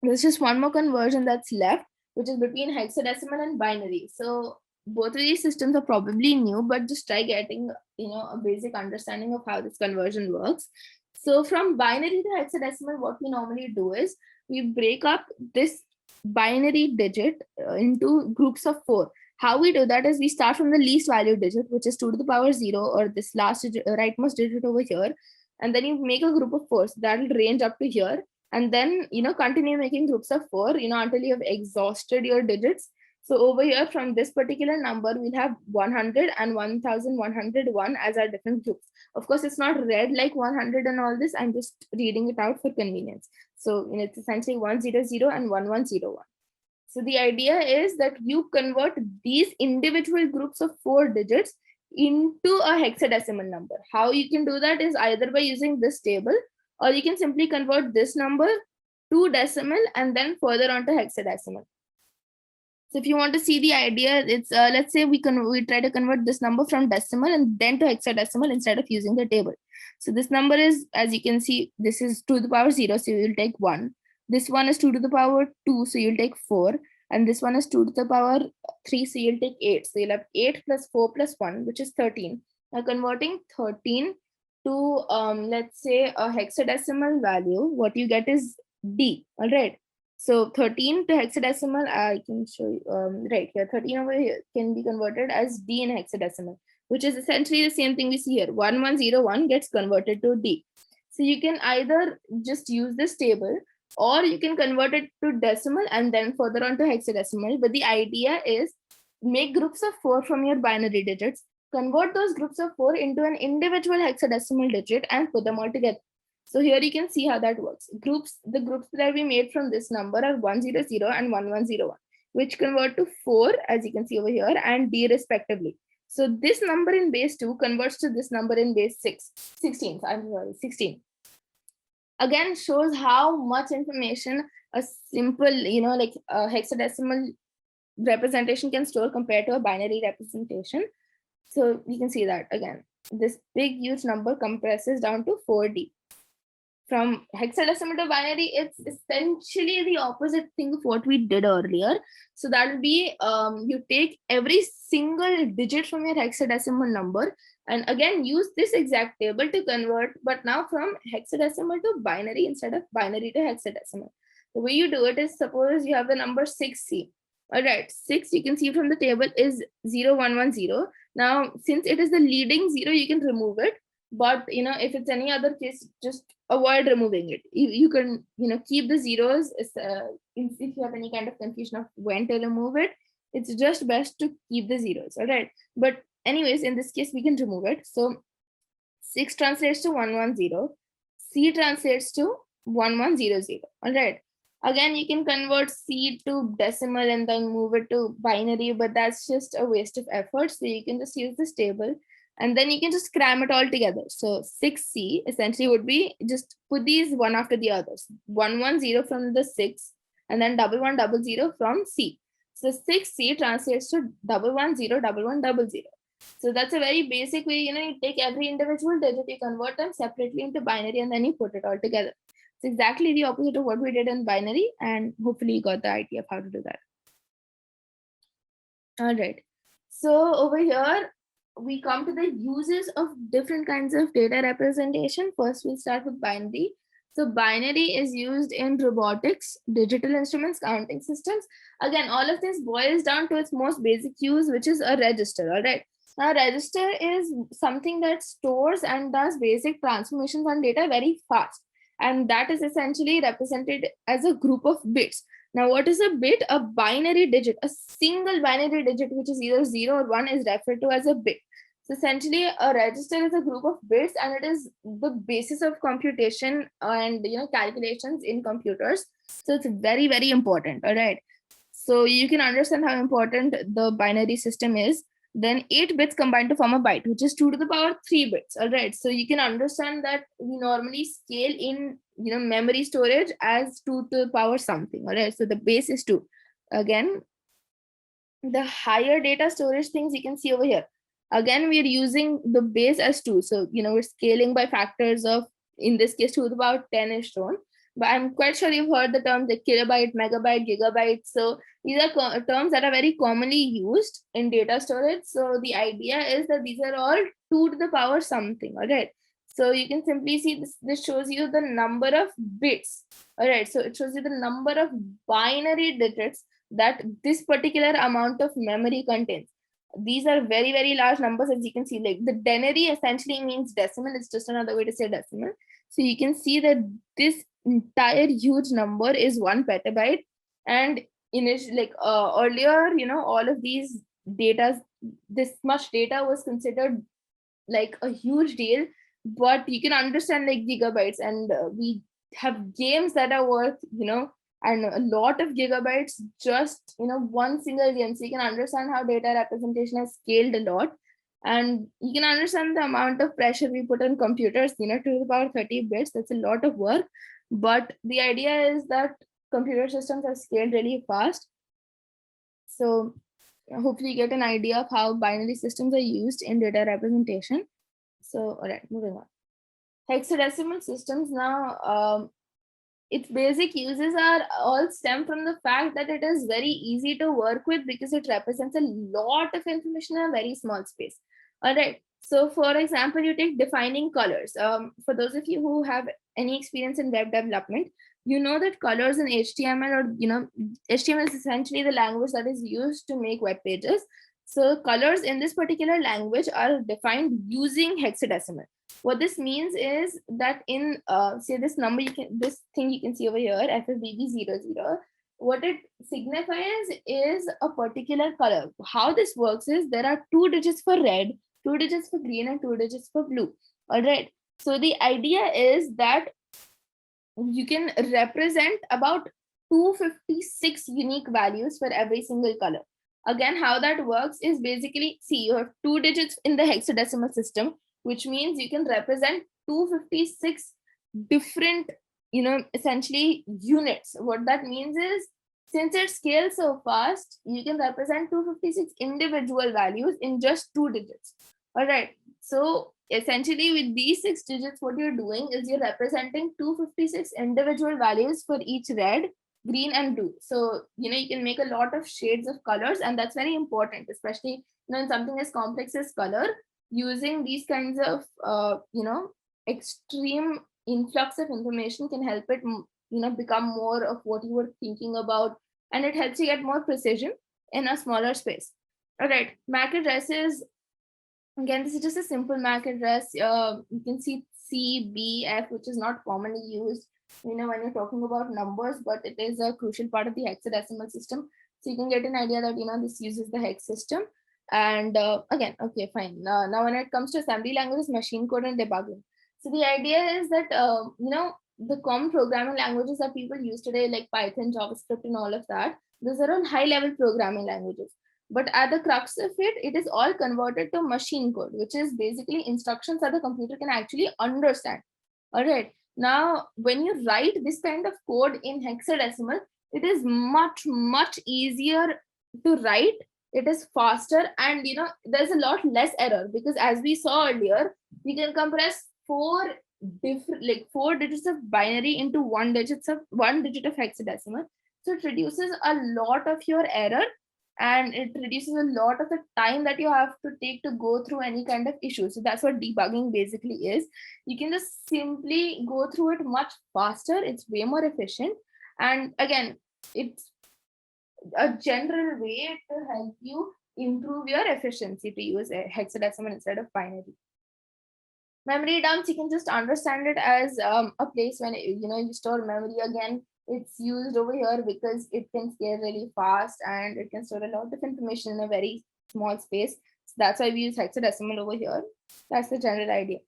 There's just one more conversion that's left, which is between hexadecimal and binary. So both of these systems are probably new, but just try getting, a basic understanding of how this conversion works. So from binary to hexadecimal, what we normally do is we break up this binary digit into groups of 4. How we do that is we start from the least value digit, which is 2 to the power 0, or this last digit, rightmost digit over here, and then you make a group of 4. So that'll range up to here, and then continue making groups of 4 until you have exhausted your digits. So over here, from this particular number, we'll have 100 and 1101 as our different groups. Of course, it's not read like 100 and all this. I'm just reading it out for convenience. So it's essentially 100 and 1101. So the idea is that you convert these individual groups of 4 digits into a hexadecimal number. How you can do that is either by using this table, or you can simply convert this number to decimal and then further on to hexadecimal. So if you want to see the idea, it's let's say we try to convert this number from decimal and then to hexadecimal instead of using the table. So this number is, as you can see, this is 2 to the power 0, so you will take 1. This one is 2 to the power 2, so you'll take 4. And this one is 2 to the power 3, so you'll take 8. So you'll have 8 plus 4 plus 1, which is 13. Now converting 13 to, let's say, a hexadecimal value, what you get is D, all right? So 13 to hexadecimal, I can show you right here. 13 over here can be converted as D in hexadecimal, which is essentially the same thing we see here. 1101 gets converted to D. So you can either just use this table, or you can convert it to decimal and then further on to hexadecimal. But the idea is make groups of 4 from your binary digits, convert those groups of 4 into an individual hexadecimal digit and put them all together. So here you can see how that works. The groups that we made from this number are 100 and 1101, which convert to 4, as you can see over here, and D respectively. So this number in base 2 converts to this number in base 16. I'm sorry, 16. Again, shows how much information a simple, like a hexadecimal representation can store compared to a binary representation. So you can see that again, this big huge number compresses down to 4D. From hexadecimal to binary, it's essentially the opposite thing of what we did earlier. So that will be, you take every single digit from your hexadecimal number and again use this exact table to convert, but now from hexadecimal to binary instead of binary to hexadecimal. The way you do it is, suppose you have the number 6C. All right, 6, you can see from the table, is 0110. Now, since it is the leading 0, you can remove it. But if it's any other case, just avoid removing it. You can keep the zeros. If you have any kind of confusion of when to remove it, it's just best to keep the zeros. All right, but anyways, in this case we can remove it. So 6 translates to 110, C translates to 1100. All right, again you can convert C to decimal and then move it to binary, but that's just a waste of effort. So you can just use this table and then you can just cram it all together. So 6C essentially would be, just put these one after the others. 110 from the 6 and then 1100 from C. So 6C translates to 110 So that's a very basic way. You take every individual digit, you convert them separately into binary, and then you put it all together. It's exactly the opposite of what we did in binary, and hopefully you got the idea of how to do that. All right. So over here, we come to the uses of different kinds of data representation. First, we'll start with binary. So binary is used in robotics, digital instruments, counting systems. Again, all of this boils down to its most basic use, which is a register. All right. Now, register is something that stores and does basic transformations on data very fast. And that is essentially represented as a group of bits. Now, what is a bit? A binary digit, a single binary digit, which is either 0 or 1, is referred to as a bit. So essentially, a register is a group of bits, and it is the basis of computation and calculations in computers. So it's very, very important. All right. So you can understand how important the binary system is. Then 8 bits combined to form a byte, which is 2 to the power 3 bits. All right. So you can understand that we normally scale in memory storage as 2 to the power something. All right. So the base is 2. Again, the higher data storage things you can see over here. Again, we are using the base as 2. So we're scaling by factors of, in this case, 2 to the power 10 is shown. but I'm quite sure you've heard the terms like kilobyte, megabyte, gigabyte. So these are terms that are very commonly used in data storage. So the idea is that these are all 2 to the power something. All right. So you can simply see this shows you the number of bits. All right. So it shows you the number of binary digits that this particular amount of memory contains. These are very, very large numbers, as you can see. Like the denary essentially means decimal. It's just another way to say decimal. So you can see that this entire huge number is 1 petabyte. And like earlier, all of these data, this much data was considered like a huge deal, but you can understand like gigabytes, and we have games that are worth and a lot of gigabytes, just one single game. So you can understand how data representation has scaled a lot, and you can understand the amount of pressure we put on computers, to the power 30 bits. That's a lot of work, but the idea is that computer systems have scaled really fast. So hopefully you get an idea of how binary systems are used in data representation. So, all right, moving on. Hexadecimal systems now, its basic uses are all stem from the fact that it is very easy to work with because it represents a lot of information in a very small space. All right. So, for example, you take defining colors. For those of you who have any experience in web development, you know that colors in HTML, or HTML is essentially the language that is used to make web pages. So colors in this particular language are defined using hexadecimal. What this means is that in say this number, this thing you can see over here, FFBB00, what it signifies is a particular color. How this works is there are 2 digits for red, 2 digits for green, and 2 digits for blue. All right. So the idea is that you can represent about 256 unique values for every single color. Again, how that works is basically, see, you have 2 digits in the hexadecimal system, which means you can represent 256 different, essentially units. What that means is, since it scales so fast, you can represent 256 individual values in just 2 digits. All right. So essentially, with these 6 digits, what you're doing is you're representing 256 individual values for each red, green, and blue. So you can make a lot of shades of colors, and that's very important, especially in something as complex as color. Using these kinds of extreme influx of information can help it become more of what you were thinking about, and it helps you get more precision in a smaller space. All right, MAC addresses. Again, this is just a simple MAC address. You can see C, B, F, which is not commonly used, when you're talking about numbers, but it is a crucial part of the hexadecimal system. So you can get an idea that, this uses the hex system. And again, okay, fine. Now, when it comes to assembly languages, machine code and debugging. So the idea is that, the common programming languages that people use today, like Python, JavaScript, and all of that, those are all high-level programming languages. But at the crux of it, it is all converted to machine code, which is basically instructions that the computer can actually understand. All right. Now, when you write this kind of code in hexadecimal, it is much, much easier to write. It is faster, and there's a lot less error, because as we saw earlier, we can compress 4 digits of binary into 1 digit of hexadecimal. So it reduces a lot of your error, and it reduces a lot of the time that you have to take to go through any kind of issue. So that's what debugging basically is. You can just simply go through it much faster. It's way more efficient. And again, it's a general way to help you improve your efficiency to use a hexadecimal instead of binary. Memory dumps, you can just understand it as a place when you store memory. Again, it's used over here because it can scale really fast and it can store a lot of information in a very small space. So that's why we use hexadecimal over here. That's the general idea.